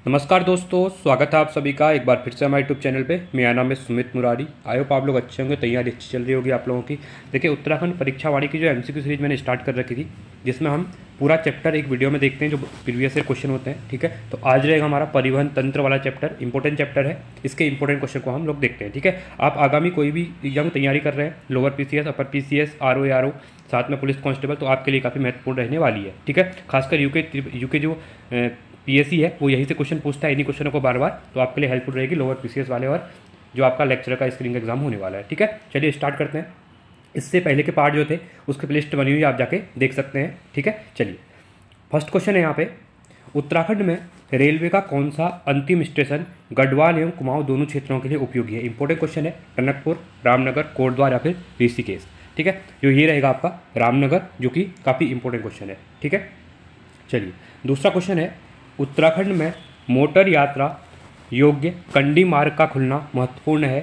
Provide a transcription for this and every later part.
नमस्कार दोस्तों, स्वागत है आप सभी का एक बार फिर से हमारे यूट्यूब चैनल पे। मेरा नाम है सुमित मुरारी। आई होप आप लोग अच्छे होंगे, तैयारी अच्छी चल रही होगी आप लोगों की। देखिए, उत्तराखंड परीक्षा वाणी की जो एमसीक्यू सीरीज मैंने स्टार्ट कर रखी थी, जिसमें हम पूरा चैप्टर एक वीडियो में देखते हैं जो प्रीवियस ईयर क्वेश्चन होते हैं। ठीक है, तो आज रहेगा हमारा परिवहन तंत्र वाला चैप्टर। इंपॉर्टेंट चैप्टर है, इसके इंपॉर्टेंट क्वेश्चन को हम लोग देखते हैं। ठीक है, आप आगामी कोई भी एग्जाम तैयारी कर रहे हैं, lower PCS, upper PCS, RO RO, साथ में पुलिस कांस्टेबल, तो आपके लिए काफ़ी महत्वपूर्ण रहने वाली है। ठीक है, खासकर यूके जो पीएससी है वो यहीं से क्वेश्चन पूछता है, इन्हीं क्वेश्चनों को बार बार, तो आपके लिए हेल्पफुल रहेगी लोअर पीसीएस वाले और जो आपका लेक्चर का स्क्रीनिंग एग्जाम होने वाला है। ठीक है, चलिए स्टार्ट करते हैं। इससे पहले के पार्ट जो थे उसकी प्लेलिस्ट बनी हुई, आप जाके देख सकते हैं। ठीक है, चलिए फर्स्ट क्वेश्चन है यहाँ पे, उत्तराखंड में रेलवे का कौन सा अंतिम स्टेशन गढ़वाल एवं कुमाऊं दोनों क्षेत्रों के लिए उपयोगी है। इंपॉर्टेंट क्वेश्चन है। टनकपुर, रामनगर, कोटद्वार या फिर ऋषिकेश। ठीक है, जो ये रहेगा आपका रामनगर, जो कि काफ़ी इंपॉर्टेंट क्वेश्चन है। ठीक है, चलिए दूसरा क्वेश्चन है, उत्तराखंड में मोटर यात्रा योग्य कंडी मार्ग का खुलना महत्वपूर्ण है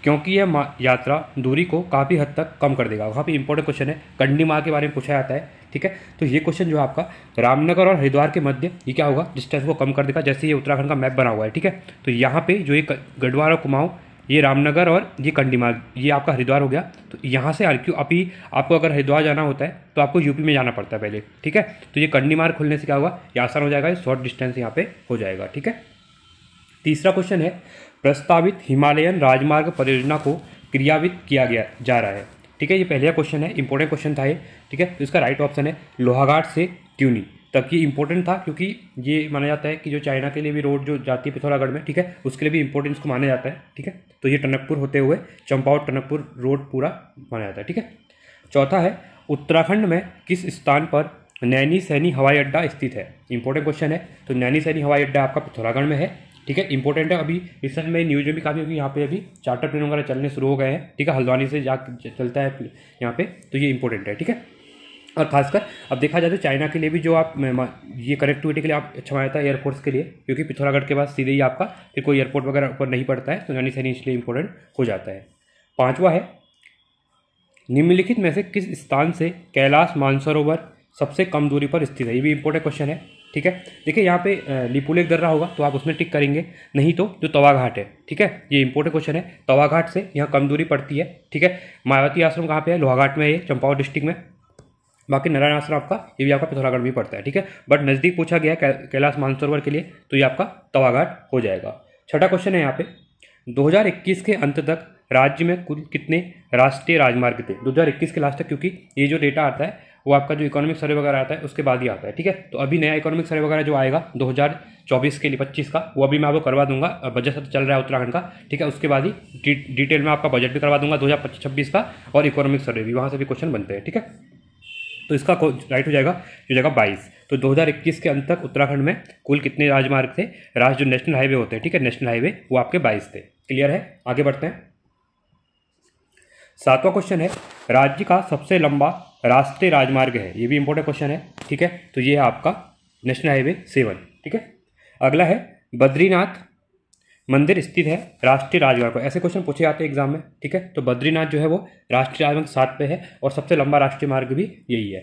क्योंकि यह यात्रा दूरी को काफ़ी हद तक कम कर देगा। काफ़ी इंपॉर्टेंट क्वेश्चन है, कंडी मार्ग के बारे में पूछा जाता है। ठीक है, तो ये क्वेश्चन जो है आपका रामनगर और हरिद्वार के मध्य ये क्या होगा, डिस्टेंस को कम कर देगा। जैसे ये उत्तराखंड का मैप बना हुआ है, ठीक है, तो यहाँ पे जो ये गढ़वाल और कुमाऊं, ये रामनगर और ये कंडी मार्ग, ये आपका हरिद्वार हो गया। तो यहाँ से क्यों अभी आपको अगर हरिद्वार जाना होता है तो आपको यूपी में जाना पड़ता है पहले। ठीक है, तो ये कंडी मार्ग खुलने से क्या होगा, ये आसान हो जाएगा, शॉर्ट डिस्टेंस यहाँ पे हो जाएगा। ठीक है, तीसरा क्वेश्चन है, प्रस्तावित हिमालयन राजमार्ग परियोजना को क्रियान्वित किया गया जा रहा है। ठीक है, ये पहला क्वेश्चन है, इंपॉर्टेंट क्वेश्चन था ये। ठीक है, तो इसका राइट ऑप्शन है लोहाघाट से ट्यूनी तक। ये इंपॉर्टेंट था क्योंकि ये माना जाता है कि जो चाइना के लिए भी रोड जो जाती है पिथौरागढ़ में, ठीक है, उसके लिए भी इंपॉर्टेंस को माना जाता है। ठीक है, तो ये टनकपुर होते हुए चंपावत टनकपुर रोड पूरा माना जाता है। ठीक है, चौथा है, उत्तराखंड में किस स्थान पर नैनी सैनी हवाई अड्डा स्थित है। इंपॉर्टेंट क्वेश्चन है। तो नैनी सैनी हवाई अड्डा आपका पिथौरागढ़ में है। ठीक है, इंपॉर्टेंट है। अभी रिसेंट में न्यूज में भी काफ़ी, होगी यहाँ पे अभी चार्टर प्लेन वगैरह चलने शुरू हो गए हैं। ठीक है, हल्द्वानी से जा चलता है यहाँ पे, तो ये इंपॉर्टेंट है। ठीक है, और खासकर अब देखा जाए तो चाइना के लिए भी जो आप ये कनेक्टिविटी के लिए आप अच्छा माना जाता है एयरपोर्ट्स के लिए, क्योंकि पिथौरागढ़ के बाद सीधे ही आपका फिर कोई एयरपोर्ट वगैरह ऊपर नहीं पड़ता है, तो नैनी सैनी इसलिए इंपॉर्टेंट हो जाता है। पाँचवा है, निम्नलिखित में से किस स्थान से कैलाश मानसरोवर सबसे कम दूरी पर स्थित है। ये भी इंपॉर्टेंट क्वेश्चन है। ठीक है, देखिए यहाँ पे लिपुलेख दर्रा होगा तो आप उसमें टिक करेंगे, नहीं तो जो तवा घाट है। ठीक है, ये इंपॉर्टेंट क्वेश्चन है। तवा घाट से यहाँ कम दूरी पड़ती है। ठीक है, मायावती आश्रम कहाँ पे है, लोहाघाट में है, ये चंपावत डिस्ट्रिक्ट में। बाकी नारायण आश्रम आपका, ये भी आपका पिथौरागढ़ में पड़ता है। ठीक है, बट नज़दीक पूछा गया है कैलाश मानसरोवर के लिए, तो ये आपका तवा घाट हो जाएगा। छठा क्वेश्चन है यहाँ पे, 2021 के अंत तक राज्य में कुल कितने राष्ट्रीय राजमार्ग थे। 2021 के लास्ट तक, क्योंकि ये जो डेटा आता है वो आपका जो इकोनॉमिक सर्वे वगैरह आता है उसके बाद ही आता है। ठीक है, तो अभी नया इकोनॉमिक सर्वे वगैरह जो आएगा 2024 के लिए 25 का, वो अभी मैं आपको करवा दूंगा। बजट चल रहा है उत्तराखंड का। ठीक है, उसके बाद ही डिटेल में आपका बजट भी करवा दूंगा 2025-26 का, और इकोनॉमिक सर्वे भी, वहाँ से भी क्वेश्चन बनते हैं। ठीक है, तो इसका राइट हो जाएगा 22। तो 2021 के अंत तक उत्तराखंड में कुल कितने राजमार्ग थे, जो नेशनल हाईवे होते हैं, ठीक है, नेशनल हाईवे, वो आपके 22 थे। क्लियर है, आगे बढ़ते हैं। सातवां क्वेश्चन है, राज्य का सबसे लंबा राष्ट्रीय राजमार्ग है। ये भी इंपॉर्टेंट क्वेश्चन है। ठीक है, तो ये है आपका नेशनल हाईवे 7। ठीक है, अगला है, बद्रीनाथ मंदिर स्थित है राष्ट्रीय राजमार्ग पर। ऐसे क्वेश्चन पूछे जाते हैं एग्जाम में। ठीक है, तो बद्रीनाथ जो है वो राष्ट्रीय राजमार्ग 7 पे है और सबसे लंबा राष्ट्रीय मार्ग भी यही है।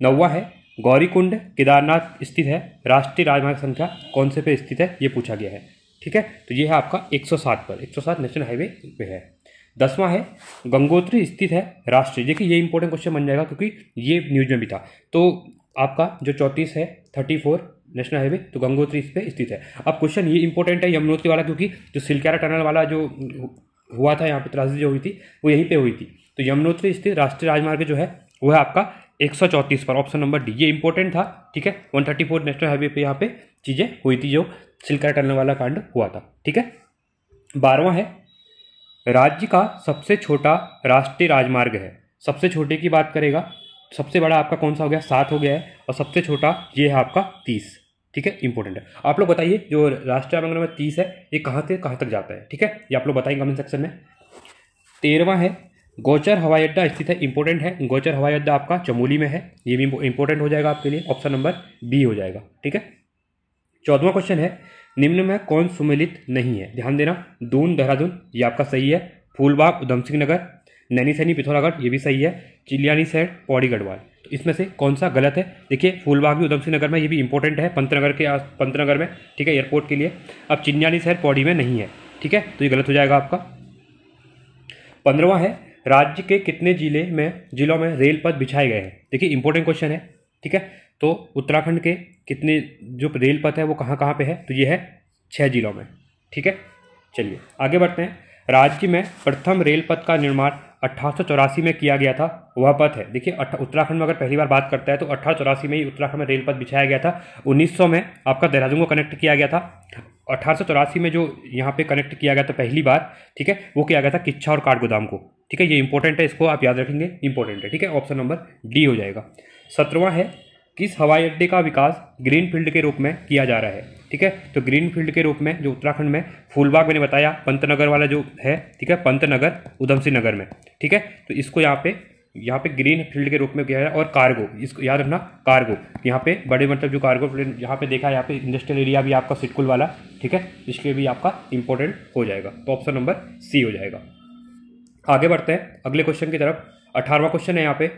9वां है, गौरीकुंड केदारनाथ स्थित है राष्ट्रीय राजमार्ग संख्या कौन से पे स्थित है, ये पूछा गया है। ठीक है, तो ये है आपका 107 पर, 107 नेशनल हाईवे पे है। 10वां है, गंगोत्री स्थित है राष्ट्रीय। देखिए ये इंपॉर्टेंट क्वेश्चन बन जाएगा क्योंकि ये न्यूज में भी था। तो आपका जो 34 है 34 नेशनल हाईवे, तो गंगोत्री इस पे स्थित है। अब क्वेश्चन ये इंपॉर्टेंट है यमुनोत्री वाला, क्योंकि जो सिलक्यारा टनल वाला जो हुआ था यहाँ पे, त्रासदी जो हुई थी वो यहीं पे हुई थी। तो यमुनोत्री स्थित राष्ट्रीय राजमार्ग जो है वो है आपका 134 पर, ऑप्शन नंबर डी। ये इंपॉर्टेंट था। ठीक है, 134 नेशनल हाईवे पे यहाँ पे चीज़ें हुई थी, जो सिलक्यारा टनल वाला कांड हुआ था। ठीक है, 12वां है, राज्य का सबसे छोटा राष्ट्रीय राजमार्ग है। सबसे छोटे की बात करेगा, सबसे बड़ा आपका कौन सा हो गया, 7 हो गया है, और सबसे छोटा ये है आपका 30। ठीक है, इंपॉर्टेंट है। आप लोग बताइए जो राष्ट्रीय राजमार्ग नंबर 30 है ये कहाँ से कहाँ तक जाता है। ठीक है, ये आप लोग बताएंगे कमेंट सेक्शन में। 13वां है, गौचर हवाई अड्डा स्थित है। इंपॉर्टेंट है, गौचर हवाई अड्डा आपका चमोली में है। ये भी इंपॉर्टेंट हो जाएगा आपके लिए, ऑप्शन नंबर बी हो जाएगा। ठीक है, 14वां क्वेश्चन है, निम्न में कौन सुमेलित नहीं है। ध्यान देना, दून देहरादून ये आपका सही है, फूलबाग उधम सिंह नगर, नैनीसैनी पिथौरागढ़ ये भी सही है, चिलियानीसैंण पौड़ी गढ़वाल। तो इसमें से कौन सा गलत है? देखिए फूलबाग भी उधमसिंह नगर में, ये भी इंपॉर्टेंट है, पंतनगर में, ठीक है, एयरपोर्ट के लिए। अब चिलियानीसैंण पौड़ी में नहीं है, ठीक है, तो ये गलत हो जाएगा आपका। 15वां है, राज्य के कितने जिलों में रेल पथ बिछाए गए हैं? देखिए इंपॉर्टेंट क्वेश्चन है, ठीक है। तो उत्तराखंड के कितने जो रेल पथ है वो कहाँ कहाँ पे है? तो ये है 6 जिलों में, ठीक है। चलिए आगे बढ़ते हैं। राज्य में प्रथम रेल पथ का निर्माण 1884 में किया गया था, वह पथ है। देखिए उत्तराखंड में अगर पहली बार बात करता है तो 1884 में ही उत्तराखंड में रेल पथ बिछाया गया था। 1900 में आपका देहरादून को कनेक्ट किया गया था। 1884 में जो यहाँ पे कनेक्ट किया गया था पहली बार, ठीक है, वो किया गया था किच्छा और काठगोदाम को, ठीक है। ये इंपॉर्टेंट है, इसको आप याद रखेंगे, इंपॉर्टेंट है, ठीक है। ऑप्शन नंबर डी हो जाएगा। 17वां है, किस हवाई अड्डे का विकास ग्रीन फील्ड के रूप में किया जा रहा है? ठीक है, तो ग्रीन फील्ड के रूप में जो उत्तराखंड में फूलबाग मैंने बताया, पंतनगर वाला जो है, ठीक है, पंतनगर उधमसिंह नगर में, ठीक है, तो इसको यहाँ पे ग्रीन फील्ड के रूप में किया है। और कार्गो, इसको याद रखना, कार्गो यहाँ पे बड़े मतलब जो कार्गो प्लेन यहाँ पे देखा है, यहाँ पे इंडस्ट्रियल एरिया भी आपका सिटकुल वाला, ठीक है, इसके भी आपका इंपॉर्टेंट हो जाएगा। तो ऑप्शन नंबर सी हो जाएगा। आगे बढ़ते हैं अगले क्वेश्चन की तरफ। 18वां क्वेश्चन है यहाँ पे,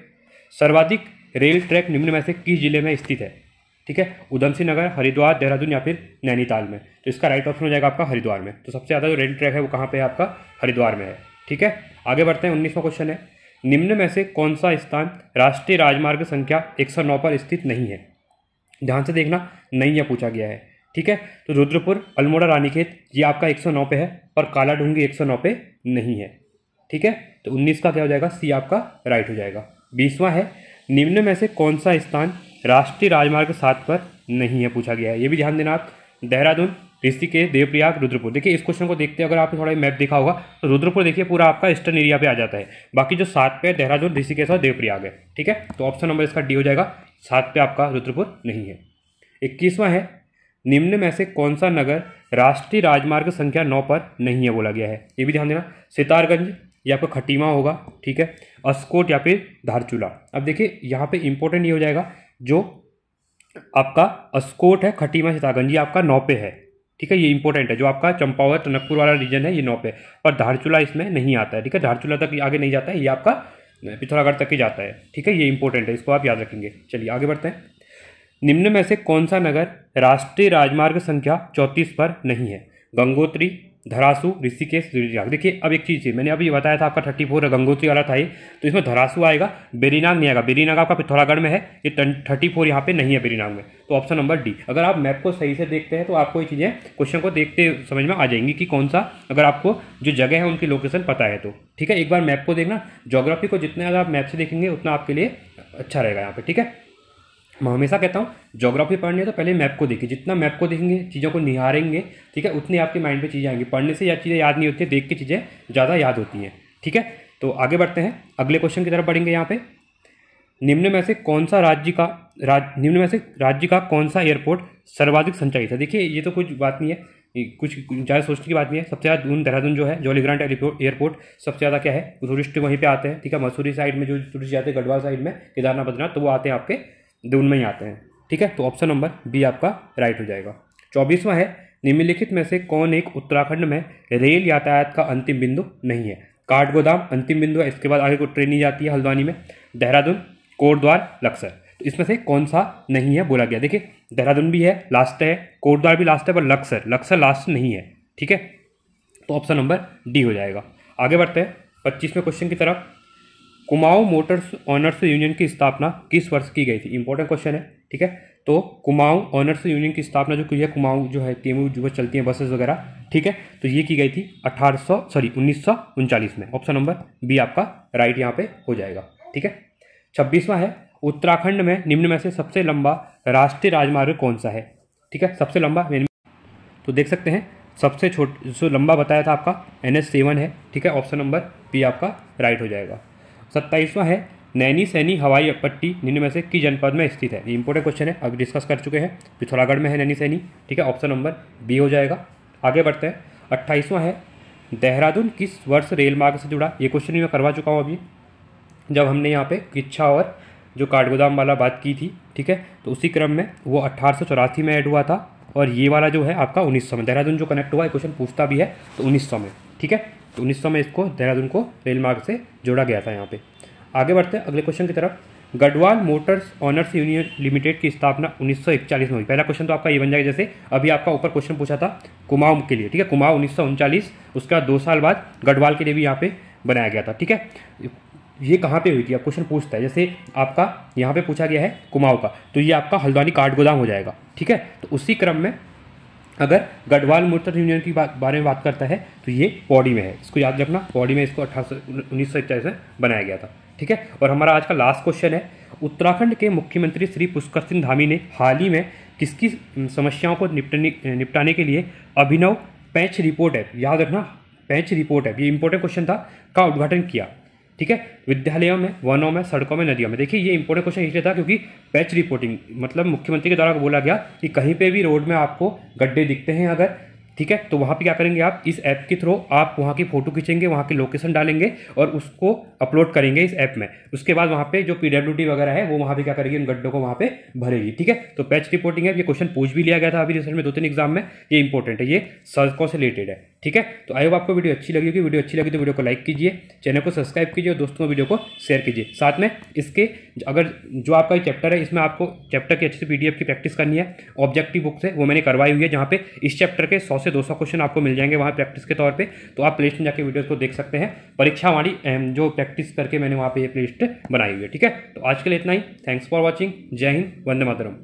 सर्वाधिक रेल ट्रैक निम्न में से किस जिले में स्थित है? ठीक है, उधमसिंह नगर, हरिद्वार, देहरादून या फिर नैनीताल में। तो इसका राइट ऑप्शन हो जाएगा आपका हरिद्वार में। तो सबसे ज़्यादा जो रेल ट्रैक है वो कहाँ पे है? आपका हरिद्वार में है, ठीक है। आगे बढ़ते हैं। 19वां क्वेश्चन है, निम्न में से कौन सा स्थान राष्ट्रीय राजमार्ग संख्या 109 पर स्थित नहीं है? ध्यान से देखना, नहीं यह पूछा गया है, ठीक है। तो रुद्रपुर, अल्मोड़ा, रानीखेत ये आपका 109 पे है और कालाढूंगी 109 पे नहीं है, ठीक है। तो 19 का क्या हो जाएगा? सी आपका राइट हो जाएगा। 20वां है, निम्न में से कौन सा स्थान राष्ट्रीय राजमार्ग 7 पर नहीं है? पूछा गया है, ये भी ध्यान देना आप। देहरादून, ऋषिकेश, देवप्रयाग, रुद्रपुर। देखिए इस क्वेश्चन को देखते हैं, अगर आपने थोड़ा मैप देखा होगा तो रुद्रपुर देखिए पूरा आपका ईस्टर्न एरिया पे आ जाता है। बाकी जो 7 पे देहरादून, ऋषिकेश और देवप्रयाग है, ठीक है। तो ऑप्शन नंबर इसका डी हो जाएगा, 7 पे आपका रुद्रपुर नहीं है। 21वां है, निम्न में से कौन सा नगर राष्ट्रीय राजमार्ग संख्या 9 पर नहीं है? बोला गया है, ये भी ध्यान देना। सितारगंज, ये आपका खटीमा होगा, ठीक है, अस्कोट या फिर धारचूला। अब देखिए यहाँ पे इंपॉर्टेंट ये हो जाएगा, जो आपका अस्कोट है, खटीमा, सितारगंज, ये आपका 9 पे है, ठीक है, ये इंपॉर्टेंट है। जो आपका चंपावत, टनकपुर वाला रीजन है ये 9 पे, और धारचूला इसमें नहीं आता है, ठीक है, धारचूला तक आगे नहीं जाता है, ये आपका पिथौरागढ़ तक ही जाता है, ठीक है, ये इंपॉर्टेंट है, इसको आप याद रखेंगे। चलिए आगे बढ़ते हैं। निम्न में से कौन सा नगर राष्ट्रीय राजमार्ग संख्या 34 पर नहीं है? गंगोत्री, धरासू, ऋषिकेश, बेरीनाग। देखिए अब एक चीज़ है, मैंने अभी बताया था आपका 34 गंगोत्री वाला था ये, तो इसमें धरासू आएगा, बेरीनाग नहीं आएगा। बेरीनाग आपका पिथौरागढ़ में है, ये 34 यहाँ पे नहीं है बेरीनाग में। तो ऑप्शन नंबर डी। अगर आप मैप को सही से देखते हैं तो आपको ये चीज़ें क्वेश्चन को देखते समझ में आ जाएंगी कि कौन सा, अगर आपको जो जगह है उनकी लोकेशन पता है तो, ठीक है। एक बार मैप को देखना, ज्योग्राफी को जितना ज़्यादा आप मैप से देखेंगे उतना आपके लिए अच्छा रहेगा यहाँ पे, ठीक है। मैं हमेशा कहता हूँ ज्योग्राफी पढ़नी है तो पहले मैप को देखिए, जितना मैप को देखेंगे, चीज़ों को निहारेंगे, ठीक है, उतनी आपके माइंड पे चीज़ें आएंगी। पढ़ने से या चीज़ें याद नहीं होती है, देख के चीज़ें ज़्यादा याद होती हैं, ठीक है। तो आगे बढ़ते हैं, अगले क्वेश्चन की तरफ बढ़ेंगे। यहाँ पे निम्न में से राज्य का कौन सा एयरपोर्ट सर्वाधिक संचालित है? देखिए ये तो कुछ बात नहीं है, कुछ ज़्यादा सोचने की बात नहीं है। सबसे ज़्यादा देहरादून जो है, जॉली ग्रांट एयरपोर्ट सबसे ज़्यादा क्या है, टूरिस्ट वहीं पे आते हैं, ठीक है। मसूरी साइड में जो टूरिस्ट जाते हैं, गढ़वाल साइड में, केदारनाथ, बद्रीनाथ, तो वो आते हैं आपके दून में ही आते हैं, ठीक है। तो ऑप्शन नंबर बी आपका राइट हो जाएगा। 24वां है, निम्नलिखित में से कौन एक उत्तराखंड में रेल यातायात का अंतिम बिंदु नहीं है? काठगोदाम अंतिम बिंदु है, इसके बाद आगे को ट्रेन नहीं जाती है हल्द्वानी में। देहरादून, कोटद्वार, लक्सर। तो इसमें से कौन सा नहीं है बोला गया? देखिए देहरादून भी है, लास्ट है, कोटद्वार भी लास्ट है, पर लक्सर लास्ट नहीं है, ठीक है। तो ऑप्शन नंबर डी हो जाएगा। आगे बढ़ते हैं 25वें क्वेश्चन की तरफ। कुमाऊं मोटर्स ऑनर्स यूनियन की स्थापना किस वर्ष की गई थी? इंपॉर्टेंट क्वेश्चन है, ठीक है। तो कुमाऊं ऑनर्स यूनियन की स्थापना जो की है, कुमाऊं जो है केमू जो चलती हैं बसेस वगैरह, ठीक है, तो ये की गई थी 1939 में। ऑप्शन नंबर बी आपका राइट यहाँ पे हो जाएगा, ठीक है। 26वां है, उत्तराखंड में निम्न में से सबसे लंबा राष्ट्रीय राजमार्ग कौन सा है? ठीक है, सबसे लंबा, तो देख सकते हैं सबसे जो लंबा बताया था आपका NH7 है, ठीक है। ऑप्शन नंबर बी आपका राइट हो जाएगा। 27वां है, नैनीसैनी हवाई पट्टी निम्न में से किस जनपद में स्थित है? ये इंपॉर्टेंट क्वेश्चन है, अभी डिस्कस कर चुके हैं, पिथौरागढ़ में है नैनीसैनी, ठीक है। ऑप्शन नंबर बी हो जाएगा। आगे बढ़ते हैं। 28वां है, देहरादून किस वर्ष रेल मार्ग से जुड़ा? ये क्वेश्चन भी मैं करवा चुका हूँ अभी, जब हमने यहाँ पे किच्छा और जो काठगोदाम वाला बात की थी, ठीक है। तो उसी क्रम में वो 1884 में ऐड हुआ था, और ये वाला जो है आपका 1900 में। देहरादून जो कनेक्ट हुआ है, क्वेश्चन पूछता भी है तो 1900 में, ठीक है। तो 1900 में इसको देहरादून को रेल मार्ग से जोड़ा गया था यहाँ पे। आगे बढ़ते हैं अगले क्वेश्चन की तरफ। Garhwal Motors honours union limited की स्थापना 1941 में हुई। पहला क्वेश्चन तो आपका ये बन जाएगा, जैसे अभी आपका ऊपर क्वेश्चन पूछा था कुमाऊं के लिए, ठीक है, कुमाऊं 1939, उसके बाद 2 साल बाद गढ़वाल के लिए भी यहाँ पे बनाया गया था, ठीक है। ये कहाँ पे हुई थी, अब क्वेश्चन पूछता है, जैसे आपका यहाँ पे पूछा गया है कुमाऊं का, तो ये आपका हल्द्वानी काठ गोदाम हो जाएगा, ठीक है। तो उसी क्रम में अगर गढ़वाल मोटर यूनियन की बारे में बात करता है तो ये पौड़ी में है, इसको याद रखना, पौड़ी में इसको 1941 में बनाया गया था, ठीक है। और हमारा आज का लास्ट क्वेश्चन है, उत्तराखंड के मुख्यमंत्री श्री पुष्कर सिंह धामी ने हाल ही में किसकी समस्याओं को निपटाने के लिए अभिनव पैंच रिपोर्ट ऐप, याद रखना पैंच रिपोर्ट ऐप, ये इंपॉर्टेंट क्वेश्चन था, का उद्घाटन किया, ठीक है। विद्यालयों में, वनों में, सड़कों में, नदियों में। देखिए ये इंपॉर्टेंट क्वेश्चन इसलिए था क्योंकि पैच रिपोर्टिंग मतलब मुख्यमंत्री के द्वारा बोला गया कि कहीं पे भी रोड में आपको गड्ढे दिखते हैं अगर, ठीक है, तो वहाँ पे क्या करेंगे आप, इस ऐप के थ्रू आप वहाँ की फ़ोटो खींचेंगे, वहाँ की लोकेशन डालेंगे और उसको अपलोड करेंगे इस ऐप में। उसके बाद वहाँ पे जो PWD वगैरह है वो वहाँ पे क्या करेगी, उन गड्ढों को वहाँ पे भरेगी, ठीक है। तो पैच रिपोर्टिंग है, ये क्वेश्चन पूछ भी लिया गया था अभी रिसेंट में 2-3 एग्जाम में, ये इंपॉर्टेंट है, ये सड़कों से रिलेटेड है, ठीक है। तो आई होप आपको वीडियो अच्छी लगी होगी। वीडियो अच्छी लगी तो वीडियो को लाइक कीजिए, चैनल को सब्सक्राइब कीजिए और दोस्तों को वीडियो को शेयर कीजिए। साथ में इसके अगर जो आपका ये चैप्टर है, इसमें आपको चैप्टर की अच्छे से PDF की प्रैक्टिस करनी है, ऑब्जेक्टिव बुक से, वो मैंने करवाई हुई है, जहाँ पे इस चैप्टर के 100 से 200 क्वेश्चन आपको मिल जाएंगे वहाँ प्रैक्टिस के तौर पे। तो आप प्लेलिस्ट में जाके वीडियोस को देख सकते हैं, परीक्षा वाली जो प्रैक्टिस करके मैंने वहाँ पे ये प्लेलिस्ट बनाई हुई है, ठीक है। तो आज के लिए इतना ही, थैंक्स फॉर वॉचिंग, जय हिंद, वंदे मातरम।